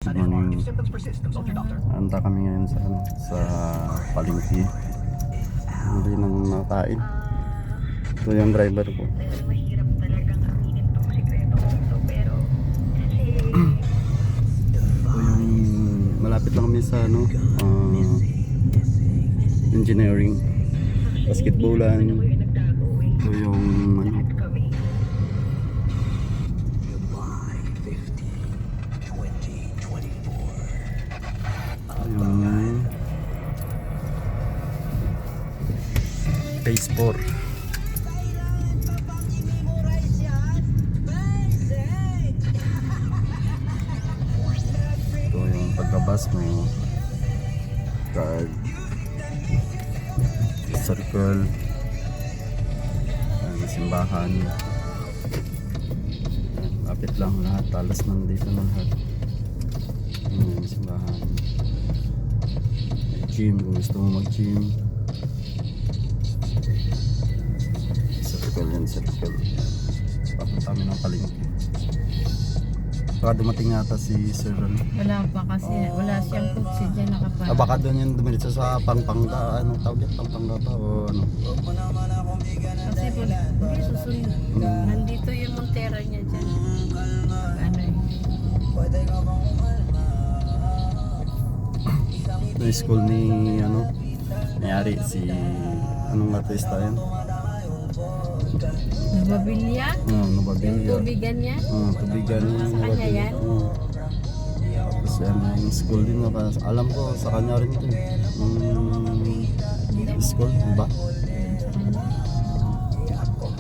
Good morning. Anda kami ngayon sa sa palengke. Hindi nang nakain. Ito yung driver ko. Mahirap talagang aminin tong sikreto ko to, pero Ito yung malapit lang kami sa engineering, basketballan. Ito yung yung phase 4. Ito yung pagkabas mo, card, circle, simbahan. Lapit lang lahat, talas nandito na lahat. Simbahan, gym kung gusto mo mag-gym. Circle yan, circle. Papunta kami ng palengke. Baka dumating ata si Sir. Wala pa kasi, wala siyang kutsi dyan nakapala. Baka doon yan dumiritso sa Pampanga, anong tawag yan? Pampanga ba o ano? Kasi hindi susunod. Nandito yung Montero niya dyan. Ano eh. Yung school ni nangyari si anong artista yan? Nababilya? Nababilya. Tubigan niya? Tubigan niya. Sa kanya yan? Tapos yan, yung school din alam ko sa kanya rin ito. Yung school, ba?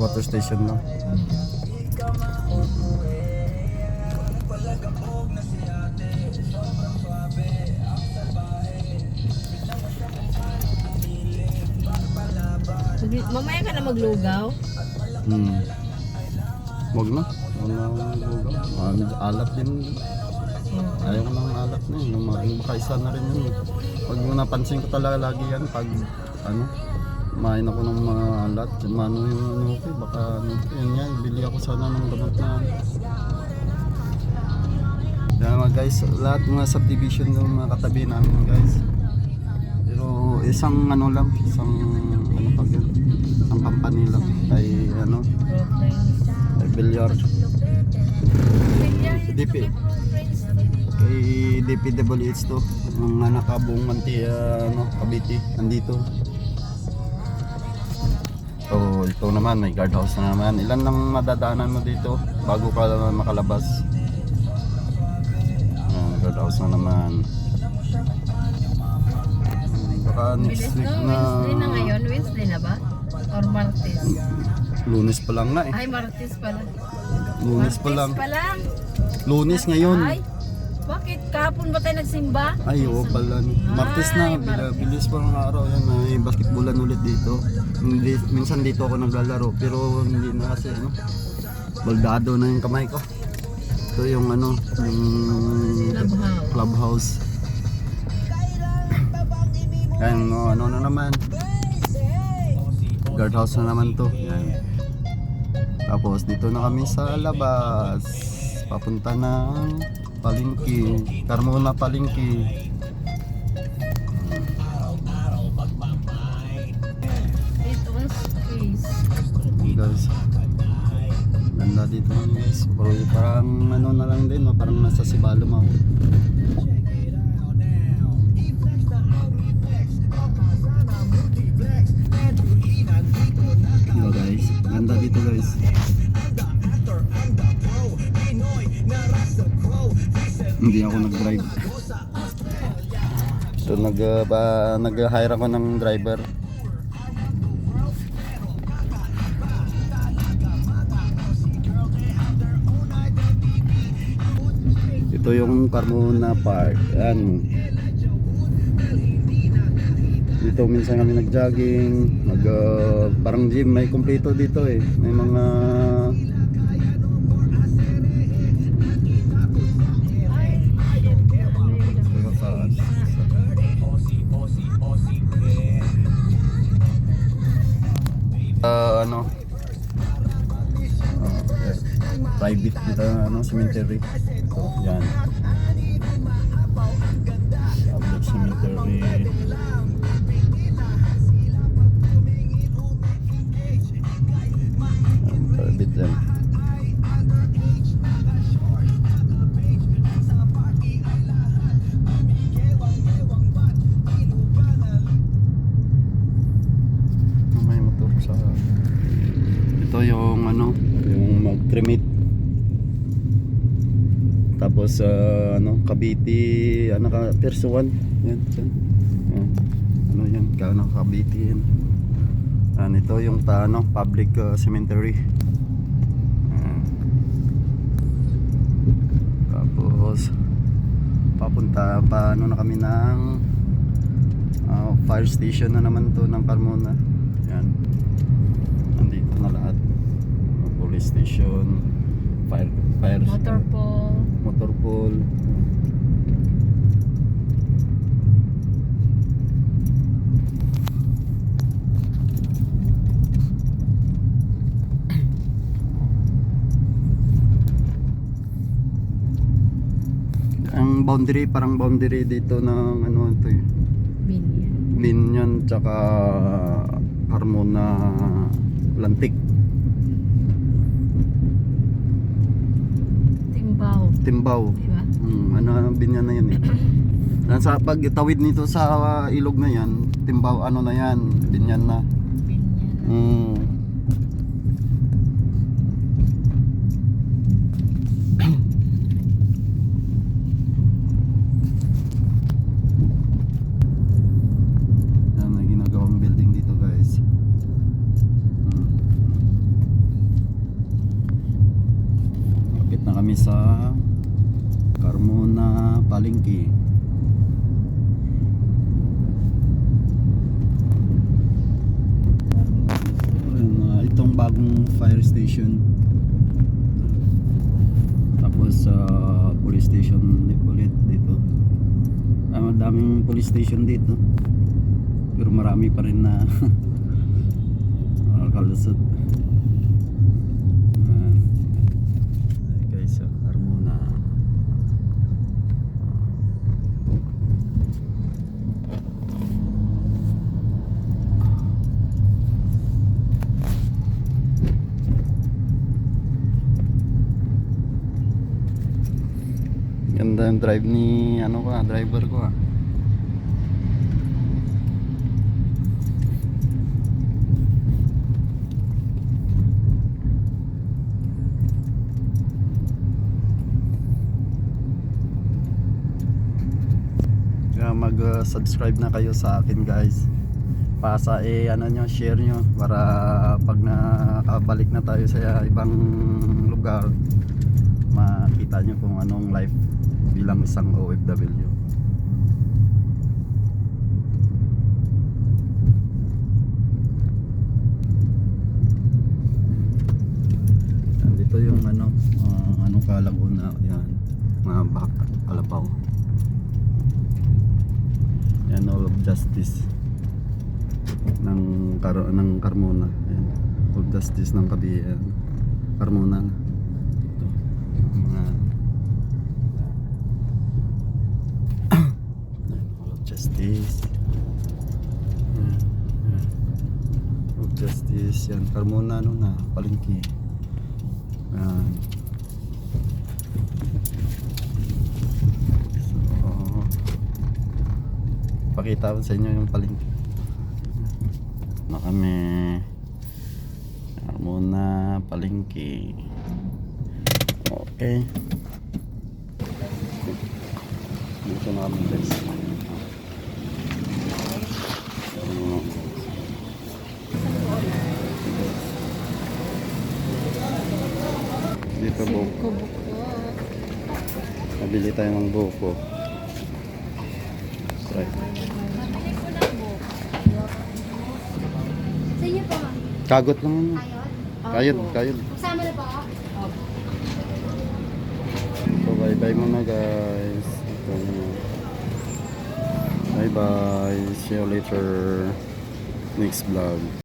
Water station lang. Mamaya ka na maglugaw? Wag na. Medyo alat din. Ayaw ko ng alat na yun. Baka isa na rin yun. Pag napansin ko talaga lagi yan, pag kumain ako ng mga alat, baka yun yan, bili ako sana ng gamot na. Kaya mga guys, lahat mga subdivision ng mga katabi namin guys. Pero isang isang company lang ay ay Bilyar. DP. Kay DPWH to, mga nakabuong Cavite, nandito. So ito naman, may guardhouse na naman. Ilan lang madadaanan mo dito bago ka makalabas. Guardhouse na naman. Baka next week na. Wednesday na ngayon? Wednesday na ba? Or Martes? Lunes pa lang nga eh. Ay, Martes pala. Lunes pa lang. Martes pa lang. Lunes ngayon. Ay, bakit? Kahapon ba tayo nagsimba? Ay, oo pala. Martes na. Bilis pa ng araw. Yan, may basketballan ulit dito. Minsan dito ako naglalaro. Pero hindi na kasi, baldado na yung kamay ko. Ito yung yung clubhouse. Yan, na naman. Guardhouse na naman to. Yan. Tapos dito na kami sa labas. Papunta ng palengke. Carmona palengke. It was space. Guys, ganda dito guys. Pero parang na lang din, parang nasa Sibalom ako. Diba guys, ganda dito guys. Hindi ako nag-drive. So nag-hire ako ng driver. Ito yung Carmona Park. Yan. Dito minsan kami nag-jogging, parang gym, may kumpleto dito eh. May mga private dito cemetery. So, yan. Bit lang. May motor sa ito yung ano, yung mag-cremate. Tapos ano, Cavite, ano ka, Perso 1. Yan, yan. Yan. Ano yan, Cavite yan. Ito yung ano, public cemetery. Tapos papunta pa ano na kami ng fire station na naman to ng Carmona. Yan. Nandito na lahat. Police station, fire Motor pool. Ang boundary, parang boundary dito ng ano ito eh. Binyan. Binyan tsaka Carmona Lantik. Timbaw. Diba? Ano binyan na yan eh. Sa pagtawid nito sa ilog na yan, Timbaw ano na yan, binyan na. Binyan. Yan, may ginagawang building dito guys. Lapit na kami sa Carmona Palengke. Itong bagong fire station. Tapos police station ulit dito. Madaming police station dito. Pero marami pa rin na kalusot. Guys, Carmona. Ganda yung drive ni ano ko, driver ko ah. Kaya mag-subscribe na kayo sa akin guys. Pasa ano nyo, share nyo para pag nakabalik na tayo sa ibang lugar, makita nyo kung anong life bilang isang OFW. Dito yung ano ka Laguna, yan, mga baka, kalabaw. Yan, all of justice ng Carmona. Yan, all of justice ng Carmona. Ito, mga all of justice. All of justice yan, Carmona ano na, Palengke. Yan. Pakita ko sa inyo yung Palengke na kami. Carmona Palengke. Okay, dito na kami guys. Dito buko. Nabili tayo ng buko. Right. Sa inyo po, ma'am. Kagot lang yun. Kayod? Kayod. Kasama na po? So bye bye muna guys. Bye bye. See you later next vlog.